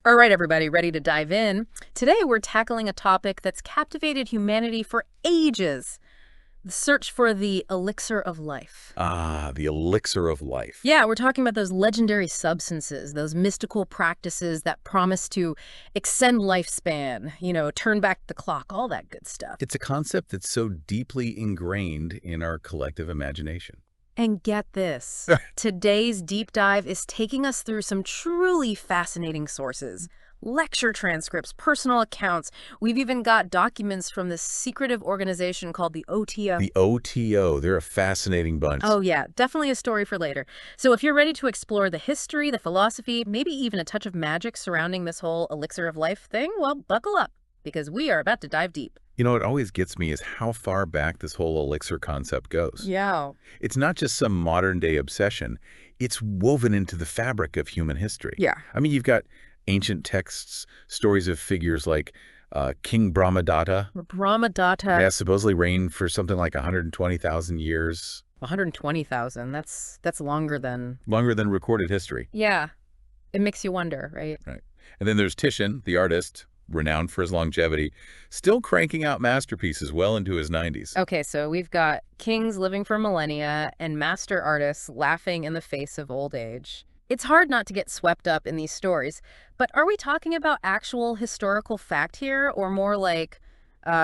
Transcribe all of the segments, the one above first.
All right, everybody, ready to dive in? Today, we're tackling a topic that's captivated humanity for ages, the search for the elixir of life. Ah, the elixir of life. Yeah, we're talking about those legendary substances, those mystical practices that promise to extend lifespan, turn back the clock, all that good stuff. It's a concept that's so deeply ingrained in our collective imagination. And get this, today's deep dive is taking us through some truly fascinating sources. Lecture transcripts, personal accounts. We've even got documents from this secretive organization called the OTO. The OTO, they're a fascinating bunch. Oh yeah, definitely a story for later. So if you're ready to explore the history, the philosophy, maybe even a touch of magic surrounding this whole elixir of life thing, well, buckle up, because we are about to dive deep. You know, what always gets me is how far back this whole elixir concept goes. Yeah. It's not just some modern-day obsession. It's woven into the fabric of human history. Yeah. I mean, you've got ancient texts, stories of figures like King Brahmadatta. Brahmadatta. Yeah, supposedly reigned for something like 120,000 years. 120,000. That's longer than... Longer than recorded history. Yeah. It makes you wonder, right? Right. And then there's Titian, the artist, renowned for his longevity, still cranking out masterpieces well into his 90s. Okay, so we've got kings living for millennia and master artists laughing in the face of old age. It's hard not to get swept up in these stories, but are we talking about actual historical fact here or more like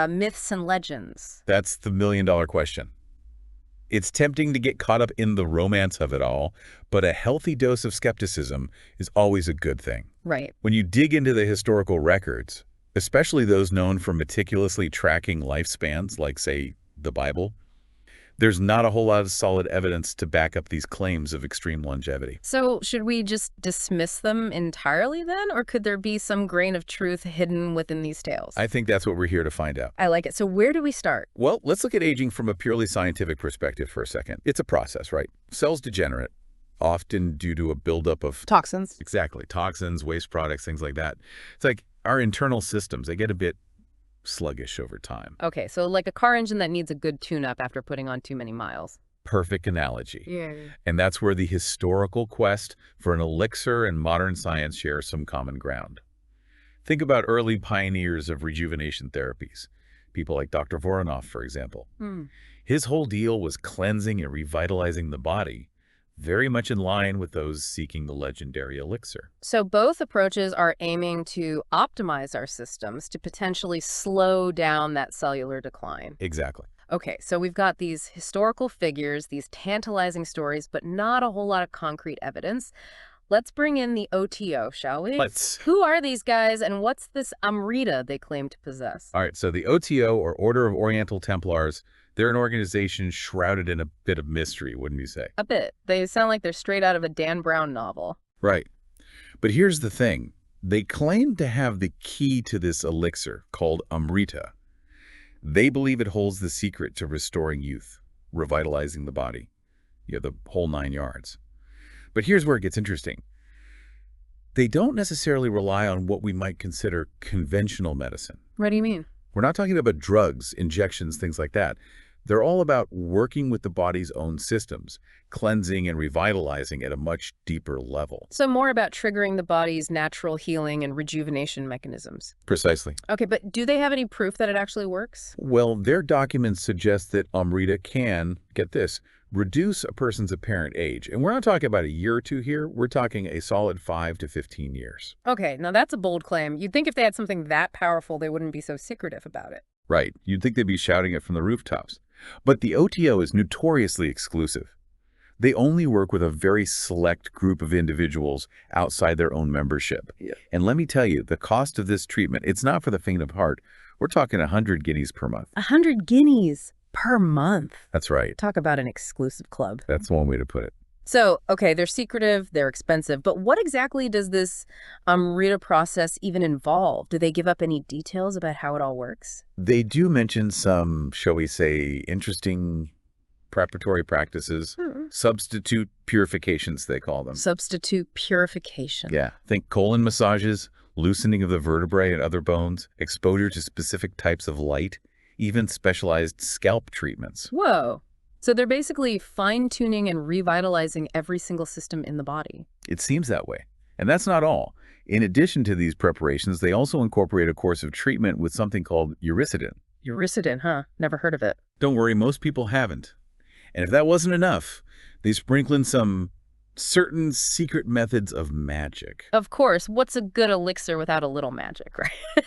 myths and legends? That's the million-dollar question. It's tempting to get caught up in the romance of it all, but a healthy dose of skepticism is always a good thing. Right. When you dig into the historical records, especially those known for meticulously tracking lifespans, like, say, the Bible, there's not a whole lot of solid evidence to back up these claims of extreme longevity. So should we just dismiss them entirely then, or could there be some grain of truth hidden within these tales? I think that's what we're here to find out. I like it. So where do we start? Well, let's look at aging from a purely scientific perspective for a second. It's a process, right? Cells degenerate, often due to a buildup of... Toxins. Exactly. Toxins, waste products, things like that. It's like our internal systems, they get a bit sluggish over time. Okay, so like a car engine that needs a good tune-up after putting on too many miles. Perfect analogy. Yeah. And that's where the historical quest for an elixir and modern science share some common ground. Think about early pioneers of rejuvenation therapies, people like Dr. Voronoff, for example. His whole deal was cleansing and revitalizing the body, very much in line with those seeking the legendary elixir. So both approaches are aiming to optimize our systems to potentially slow down that cellular decline. Exactly. Okay, so we've got these historical figures, these tantalizing stories, but not a whole lot of concrete evidence. Let's bring in the OTO, shall we? Let's. Who are these guys, and what's this Amrita they claim to possess? All right, so the OTO, or Order of Oriental Templars, they're an organization shrouded in a bit of mystery, wouldn't you say? A bit. They sound like they're straight out of a Dan Brown novel. Right. But here's the thing. They claim to have the key to this elixir called Amrita. They believe it holds the secret to restoring youth, revitalizing the body. The whole 9 yards. But here's where it gets interesting. They don't necessarily rely on what we might consider conventional medicine. What do you mean? We're not talking about drugs, injections, things like that. They're all about working with the body's own systems, cleansing and revitalizing at a much deeper level. So more about triggering the body's natural healing and rejuvenation mechanisms. Precisely. Okay, but do they have any proof that it actually works? Well, their documents suggest that Amrita can, get this, reduce a person's apparent age. And we're not talking about a year or two here. We're talking a solid 5 to 15 years. Okay, now that's a bold claim. You'd think if they had something that powerful, they wouldn't be so secretive about it. Right. You'd think they'd be shouting it from the rooftops. But the OTO is notoriously exclusive. They only work with a very select group of individuals outside their own membership. Yeah. And let me tell you, the cost of this treatment, it's not for the faint of heart. We're talking 100 guineas per month. 100 guineas per month? That's right. Talk about an exclusive club. That's one way to put it. So, okay, they're secretive, they're expensive, but what exactly does this Amrita process even involve? Do they give up any details about how it all works? They do mention some, shall we say, interesting preparatory practices, substitute purifications, they call them. Substitute purification. Yeah. Think colon massages, loosening of the vertebrae and other bones, exposure to specific types of light, even specialized scalp treatments. Whoa. So they're basically fine-tuning and revitalizing every single system in the body. It seems that way. And that's not all. In addition to these preparations, they also incorporate a course of treatment with something called uricidin. Eurycidin, huh? Never heard of it. Don't worry, most people haven't. And if that wasn't enough, they sprinkle in some certain secret methods of magic. Of course, what's a good elixir without a little magic, right?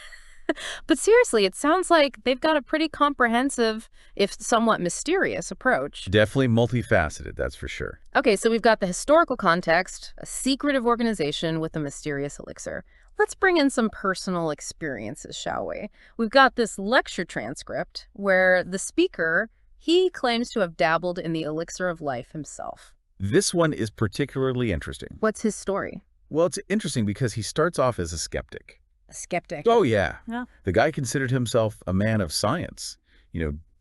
But seriously, it sounds like they've got a pretty comprehensive, if somewhat mysterious, approach. Definitely multifaceted, that's for sure. Okay, so we've got the historical context, a secretive organization with a mysterious elixir. Let's bring in some personal experiences, shall we? We've got this lecture transcript where the speaker, he claims to have dabbled in the elixir of life himself. This one is particularly interesting. What's his story? Well, it's interesting because he starts off as a skeptic. A skeptic. Oh, yeah. Yeah. The guy considered himself a man of science,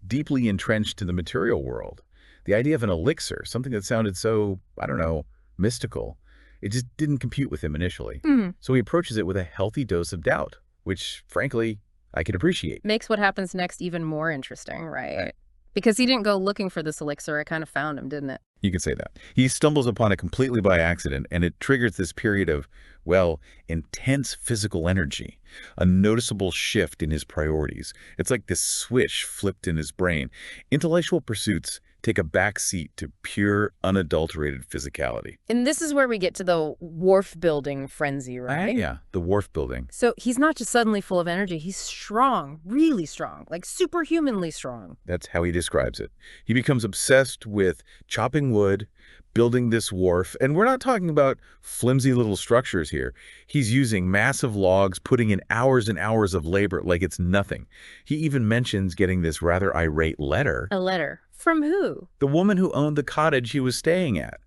deeply entrenched in the material world. The idea of an elixir, something that sounded so, I don't know, mystical, it just didn't compute with him initially. So he approaches it with a healthy dose of doubt, which, frankly, I could appreciate. Makes what happens next even more interesting, right? Because he didn't go looking for this elixir, it kind of found him, didn't it? You could say that. He stumbles upon it completely by accident, and it triggers this period of, well, intense physical energy, a noticeable shift in his priorities. It's like this switch flipped in his brain. Intellectual pursuits take a back seat to pure, unadulterated physicality. And this is where we get to the wharf building frenzy, right? Yeah, the wharf building. So he's not just suddenly full of energy, he's strong, really strong, like superhumanly strong. That's how he describes it. He becomes obsessed with chopping wood, building this wharf, and we're not talking about flimsy little structures here. He's using massive logs, putting in hours and hours of labor like it's nothing. He even mentions getting this rather irate letter. A letter. From who? The woman who owned the cottage he was staying at.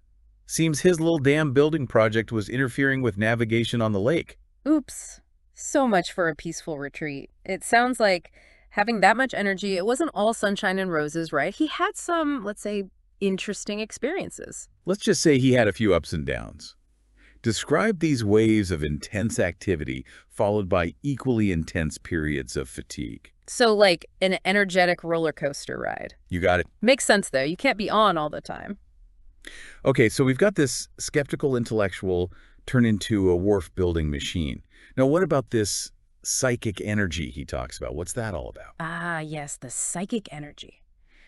Seems his little damn building project was interfering with navigation on the lake. Oops. So much for a peaceful retreat. It sounds like having that much energy, it wasn't all sunshine and roses, right? He had some, let's say, interesting experiences. Let's just say he had a few ups and downs. Describe these waves of intense activity followed by equally intense periods of fatigue. So like an energetic roller coaster ride. You got it. Makes sense, though. You can't be on all the time. Okay, so we've got this skeptical intellectual turn into a wharf building machine. Now, what about this psychic energy he talks about? What's that all about? Ah, yes, the psychic energy.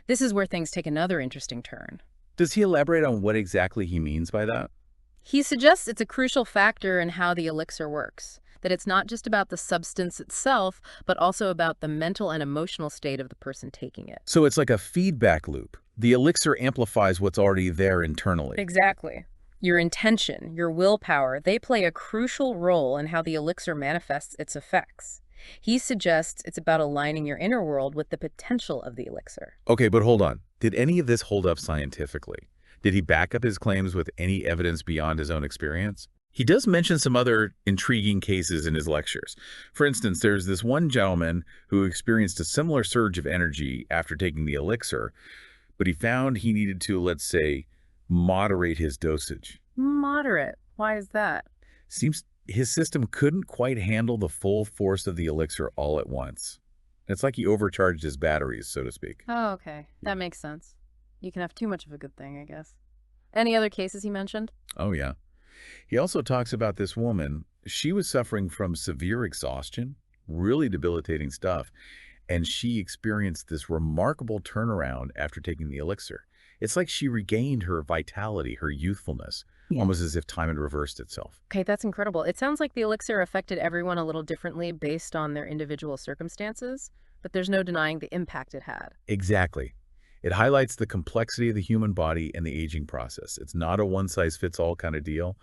This is where things take another interesting turn. Does he elaborate on what exactly he means by that? He suggests it's a crucial factor in how the elixir works, that it's not just about the substance itself, but also about the mental and emotional state of the person taking it. So it's like a feedback loop. The elixir amplifies what's already there internally. Exactly. Your intention, your willpower, they play a crucial role in how the elixir manifests its effects. He suggests it's about aligning your inner world with the potential of the elixir. Okay, but hold on. Did any of this hold up scientifically? Did he back up his claims with any evidence beyond his own experience? He does mention some other intriguing cases in his lectures. For instance, there's this one gentleman who experienced a similar surge of energy after taking the elixir, but he found he needed to, let's say, moderate his dosage. Moderate. Why is that? Seems his system couldn't quite handle the full force of the elixir all at once. It's like he overcharged his batteries, so to speak. Oh, okay. That makes sense. You can have too much of a good thing, I guess. Any other cases he mentioned? Oh, yeah. He also talks about this woman. She was suffering from severe exhaustion, really debilitating stuff, and she experienced this remarkable turnaround after taking the elixir. It's like she regained her vitality, her youthfulness, almost as if time had reversed itself. Okay, that's incredible. It sounds like the elixir affected everyone a little differently based on their individual circumstances, but there's no denying the impact it had. Exactly. It highlights the complexity of the human body and the aging process. It's not a one-size-fits-all kind of deal.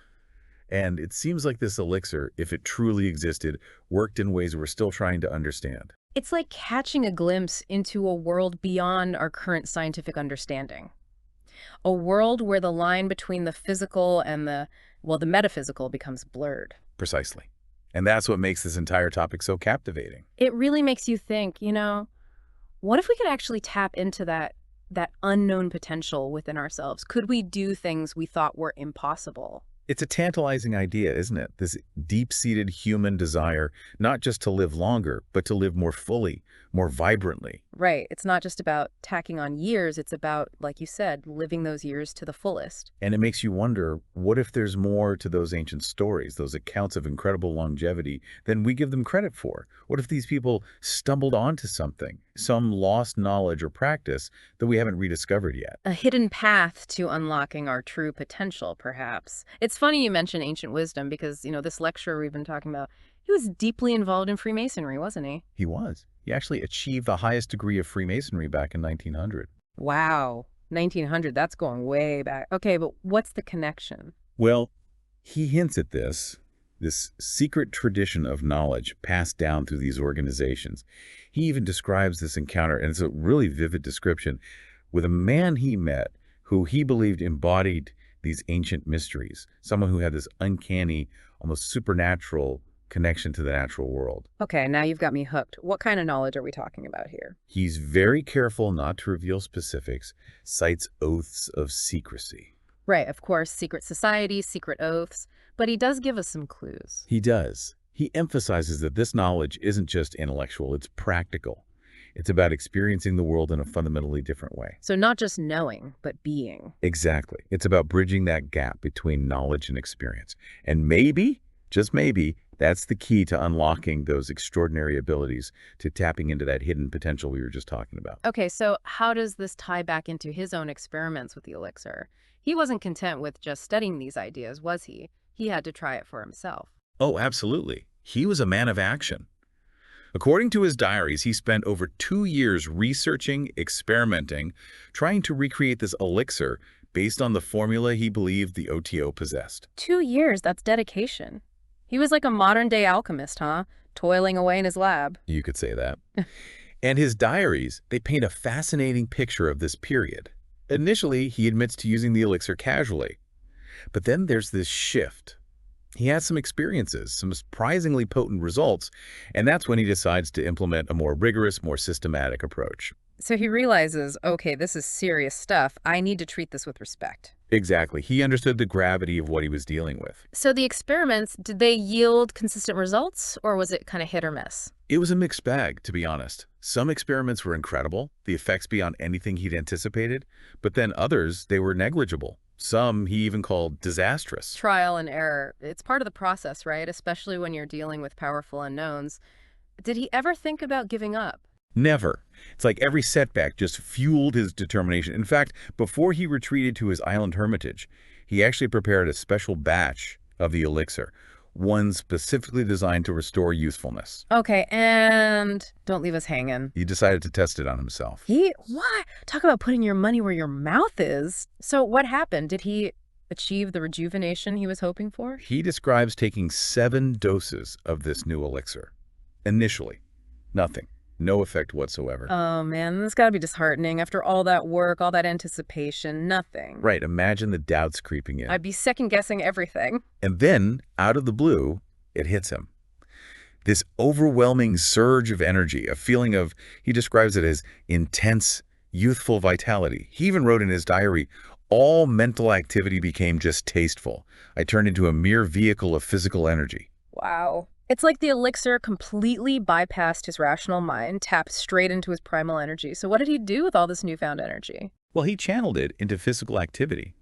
And it seems like this elixir, if it truly existed, worked in ways we're still trying to understand. It's like catching a glimpse into a world beyond our current scientific understanding. A world where the line between the physical and the metaphysical becomes blurred. Precisely. And that's what makes this entire topic so captivating. It really makes you think, what if we could actually tap into that unknown potential within ourselves? Could we do things we thought were impossible? It's a tantalizing idea, isn't it? This deep-seated human desire, not just to live longer, but to live more fully, more vibrantly. Right. It's not just about tacking on years, it's about, like you said, living those years to the fullest. And it makes you wonder, what if there's more to those ancient stories, those accounts of incredible longevity, than we give them credit for? What if these people stumbled onto something, some lost knowledge or practice that we haven't rediscovered yet? A hidden path to unlocking our true potential, perhaps. It's funny you mention ancient wisdom because, this lecturer we've been talking about, he was deeply involved in Freemasonry, wasn't he? He was. He actually achieved the highest degree of Freemasonry back in 1900. Wow. 1900, that's going way back. Okay, but what's the connection? Well, he hints at this secret tradition of knowledge passed down through these organizations. He even describes this encounter, and it's a really vivid description, with a man he met who he believed embodied these ancient mysteries, someone who had this uncanny, almost supernatural connection to the natural world. Okay, now you've got me hooked. What kind of knowledge are we talking about here? He's very careful not to reveal specifics, cites oaths of secrecy. Right, of course, secret societies, secret oaths, but he does give us some clues. He does. He emphasizes that this knowledge isn't just intellectual, it's practical. It's about experiencing the world in a fundamentally different way. So not just knowing, but being. Exactly. It's about bridging that gap between knowledge and experience. And maybe, just maybe, that's the key to unlocking those extraordinary abilities, to tapping into that hidden potential we were just talking about. Okay, so how does this tie back into his own experiments with the elixir? He wasn't content with just studying these ideas, was he? He had to try it for himself. Oh, absolutely. He was a man of action. According to his diaries, he spent over 2 years researching, experimenting, trying to recreate this elixir based on the formula he believed the OTO possessed. 2 years, that's dedication. He was like a modern-day alchemist, huh? Toiling away in his lab. You could say that. And his diaries, they paint a fascinating picture of this period. Initially, he admits to using the elixir casually. But then there's this shift. He has some experiences, some surprisingly potent results, and that's when he decides to implement a more rigorous, more systematic approach. So he realizes, okay, this is serious stuff. I need to treat this with respect. Exactly. He understood the gravity of what he was dealing with. So the experiments, did they yield consistent results, or was it kind of hit or miss? It was a mixed bag, to be honest. Some experiments were incredible, the effects beyond anything he'd anticipated, but then others, they were negligible. Some he even called disastrous. Trial and error. It's part of the process, right? Especially when you're dealing with powerful unknowns. Did he ever think about giving up? Never. It's like every setback just fueled his determination. In fact, before he retreated to his island hermitage, he actually prepared a special batch of the elixir, one specifically designed to restore youthfulness. Okay, and don't leave us hanging. He decided to test it on himself. What? Talk about putting your money where your mouth is. So what happened? Did he achieve the rejuvenation he was hoping for? He describes taking 7 doses of this new elixir. Initially, nothing. No effect whatsoever. Oh man, this gotta be disheartening. After all that work, all that anticipation, nothing. Right, imagine the doubts creeping in. I'd be second-guessing everything. And then, out of the blue, it hits him. This overwhelming surge of energy, a feeling of, he describes it as intense, youthful vitality. He even wrote in his diary, all mental activity became just tasteful. I turned into a mere vehicle of physical energy. Wow. It's like the elixir completely bypassed his rational mind, tapped straight into his primal energy. So what did he do with all this newfound energy? Well, he channeled it into physical activity.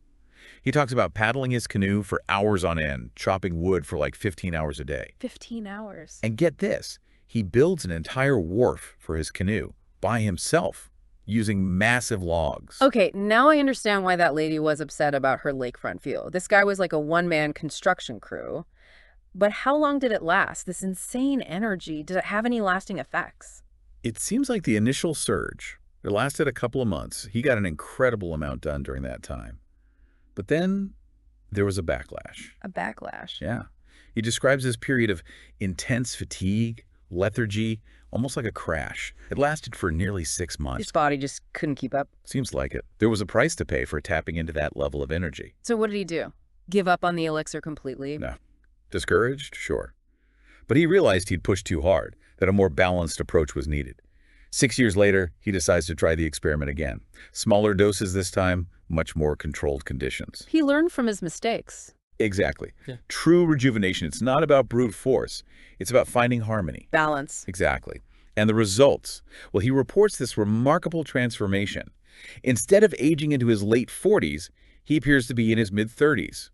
He talks about paddling his canoe for hours on end, chopping wood for like 15 hours a day. 15 hours. And get this, he builds an entire wharf for his canoe by himself, using massive logs. Okay, now I understand why that lady was upset about her lakefront view. This guy was like a one-man construction crew. But how long did it last? This insane energy, did it have any lasting effects? It seems like the initial surge, it lasted a couple of months. He got an incredible amount done during that time. But then there was a backlash. A backlash? Yeah. He describes this period of intense fatigue, lethargy, almost like a crash. It lasted for nearly 6 months. His body just couldn't keep up. Seems like it. There was a price to pay for tapping into that level of energy. So what did he do? Give up on the elixir completely? No. Discouraged? Sure. But he realized he'd pushed too hard, that a more balanced approach was needed. 6 years later, he decides to try the experiment again. Smaller doses this time, much more controlled conditions. He learned from his mistakes. Exactly. Yeah. True rejuvenation, it's not about brute force. It's about finding harmony. Balance. Exactly. And the results? Well, he reports this remarkable transformation. Instead of aging into his late 40s, he appears to be in his mid-30s.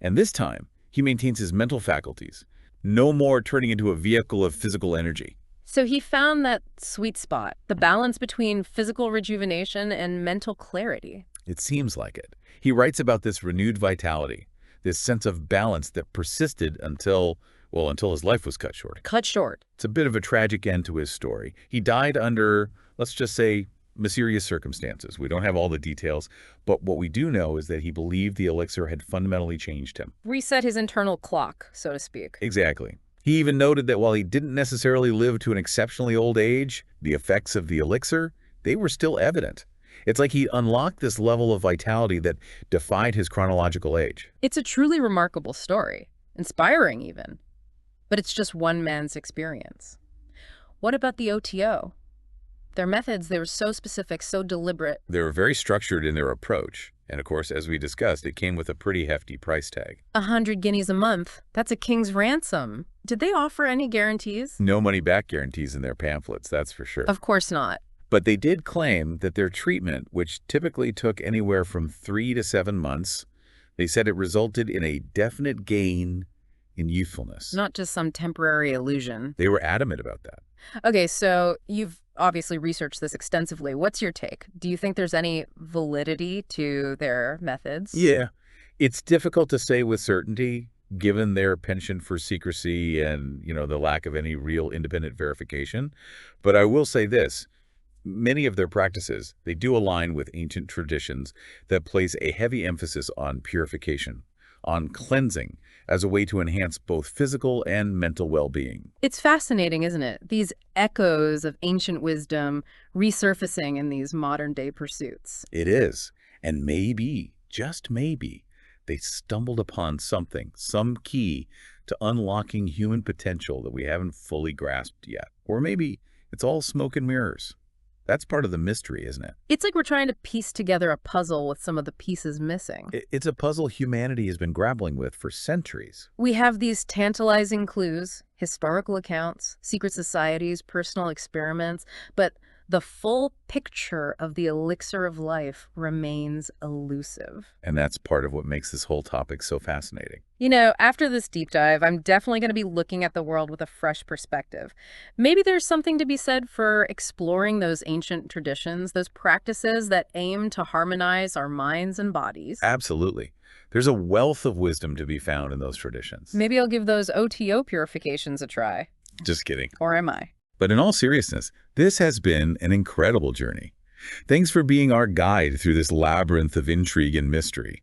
And this time, he maintains his mental faculties. No more turning into a vehicle of physical energy. So he found that sweet spot, the balance between physical rejuvenation and mental clarity. It seems like it. He writes about this renewed vitality, this sense of balance that persisted until his life was cut short. Cut short. It's a bit of a tragic end to his story. He died under, let's just say, mysterious circumstances. We don't have all the details, but what we do know is that he believed the elixir had fundamentally changed him. Reset his internal clock, so to speak. Exactly. He even noted that while he didn't necessarily live to an exceptionally old age, the effects of the elixir, they were still evident. It's like he unlocked this level of vitality that defied his chronological age. It's a truly remarkable story, inspiring even. But it's just one man's experience. What about the OTO? Their methods, they were so specific, so deliberate. They were very structured in their approach. And of course, as we discussed, it came with a pretty hefty price tag. 100 guineas a month. That's a king's ransom. Did they offer any guarantees? No money-back guarantees in their pamphlets, that's for sure. Of course not. But they did claim that their treatment, which typically took anywhere from 3 to 7 months, they said it resulted in a definite gain in youthfulness. Not just some temporary illusion. They were adamant about that. Okay, so you've obviously researched this extensively. What's your take? Do you think there's any validity to their methods? Yeah, it's difficult to say with certainty, given their penchant for secrecy and, the lack of any real independent verification. But I will say this. Many of their practices, they do align with ancient traditions that place a heavy emphasis on purification, on cleansing, as a way to enhance both physical and mental well-being. It's fascinating, isn't it? These echoes of ancient wisdom resurfacing in these modern-day pursuits. It is. And maybe, just maybe, they stumbled upon something, some key to unlocking human potential that we haven't fully grasped yet. Or maybe it's all smoke and mirrors. That's part of the mystery, isn't it? It's like we're trying to piece together a puzzle with some of the pieces missing. It's a puzzle humanity has been grappling with for centuries. We have these tantalizing clues, historical accounts, secret societies, personal experiments, but the full picture of the elixir of life remains elusive. And that's part of what makes this whole topic so fascinating. After this deep dive, I'm definitely going to be looking at the world with a fresh perspective. Maybe there's something to be said for exploring those ancient traditions, those practices that aim to harmonize our minds and bodies. Absolutely. There's a wealth of wisdom to be found in those traditions. Maybe I'll give those OTO purifications a try. Just kidding. Or am I? But in all seriousness, this has been an incredible journey. Thanks for being our guide through this labyrinth of intrigue and mystery.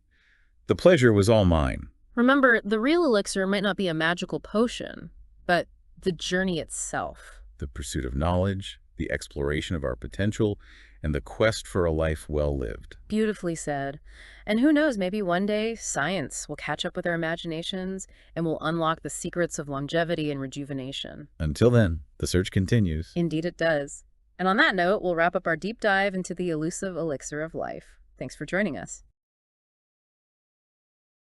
The pleasure was all mine. Remember, the real elixir might not be a magical potion, but the journey itself. The pursuit of knowledge, the exploration of our potential, and the quest for a life well lived. Beautifully said. And who knows, maybe one day science will catch up with our imaginations and will unlock the secrets of longevity and rejuvenation. Until then, the search continues. Indeed it does. And on that note, we'll wrap up our deep dive into the elusive elixir of life. Thanks for joining us.